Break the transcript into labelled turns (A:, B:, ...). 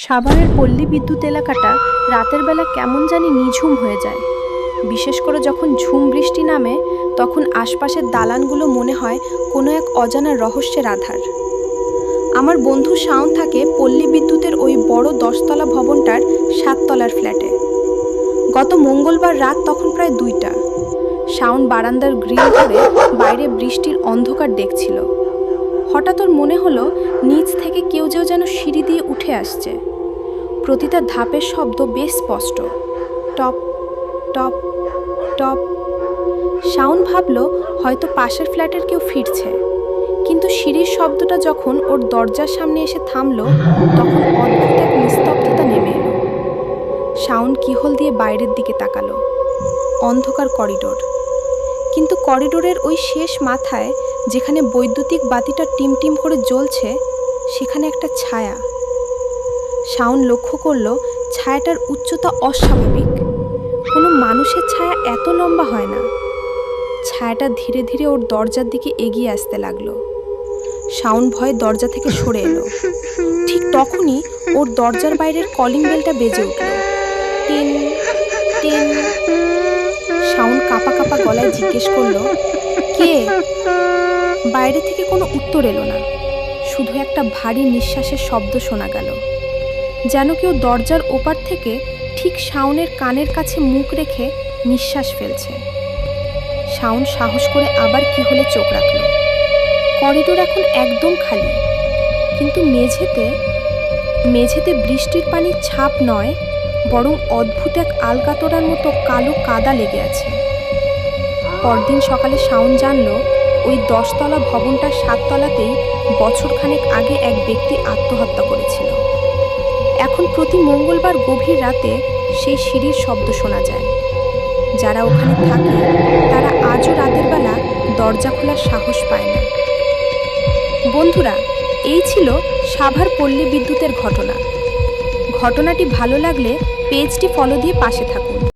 A: সাভারের পল্লী বিদ্যুৎ এলাকাটা রাতের বেলা কেমন জানি নিঝুম হয়ে যায়। বিশেষ করে যখন ঝুম বৃষ্টি নামে, তখন আশপাশের দালানগুলো মনে হয় কোনো এক অজানা রহস্যের আধার। আমার বন্ধু শাওন থাকে পল্লী বিদ্যুতের ওই বড় 10তলা ভবনটার 7তলার ফ্ল্যাটে। গত মঙ্গলবার রাত তখন প্রায় 2টা। শাওন বারান্দার গ্রিল ধরে বাইরে বৃষ্টির অন্ধকার দেখছিল। হঠাৎ ওর মনে হলো নিচ থেকে কেউ যেন সিঁড়ি দিয়ে উঠে আসছে। প্রতিটা ধাপের শব্দ বেশ স্পষ্ট, টপ টপ টপ। শাওন ভাবল হয়তো পাশের ফ্ল্যাটের কেউ ফিরছে, কিন্তু সিঁড়ির শব্দটা যখন ওর দরজার সামনে এসে থামলো, তখন অদ্ভুত এক নিস্তব্ধতা নেমে এলো। শাওন কিহোল দিয়ে বাইরের দিকে তাকালো। অন্ধকার করিডোর, কিন্তু করিডোরের ওই শেষ মাথায় যেখানে বৈদ্যুতিক বাতিটা টিমটিম করে জ্বলছে, সেখানে একটা ছায়া। শাওন লক্ষ্য করল ছায়াটার উচ্চতা অস্বাভাবিক। কোনো মানুষের ছায়া এত লম্বা হয় না। ছায়াটা ধীরে ধীরে ওর দরজার দিকে এগিয়ে আসতে লাগলো। শাওন ভয়ে দরজা থেকে সরে এলো। ঠিক তখনই ওর দরজার বাইরের কলিং বেলটা বেজে উঠল। Tin tin. শাওন কাঁপা কাঁপা গলায় জিজ্ঞেস করলো, কে? বাইরে থেকে কোনো উত্তর এলো না, শুধু একটা ভারী নিঃশ্বাসের শব্দ শোনা গেল, যেন কেউ দরজার ওপার থেকে ঠিক শাওনের কানের কাছে মুখ রেখে নিঃশ্বাস ফেলছে। শাওন সাহস করে আবার কিহোলে চোখ রাখল। করিডোর এখন একদম খালি, কিন্তু মেঝেতে বৃষ্টির পানির ছাপ নয়, বরং অদ্ভুত এক আলকাতরার মতো কালো কাদা লেগে আছে। পরদিন সকালে শাওন জানল ওই 10তলা ভবনটার 7তলাতেই বছরখানেক আগে এক ব্যক্তি আত্মহত্যা করেছিল। এখন প্রতি মঙ্গলবার গভীর রাতে সেই সিঁড়ির শব্দ শোনা যায়। যারা ওখানে থাকে তারা আজও রাতের বেলা দরজা খোলার সাহস পায় না। বন্ধুরা, এই ছিল সাভার পল্লী বিদ্যুতের ঘটনাটি ভালো লাগলে পেজটি ফলো দিয়ে পাশে থাকুন।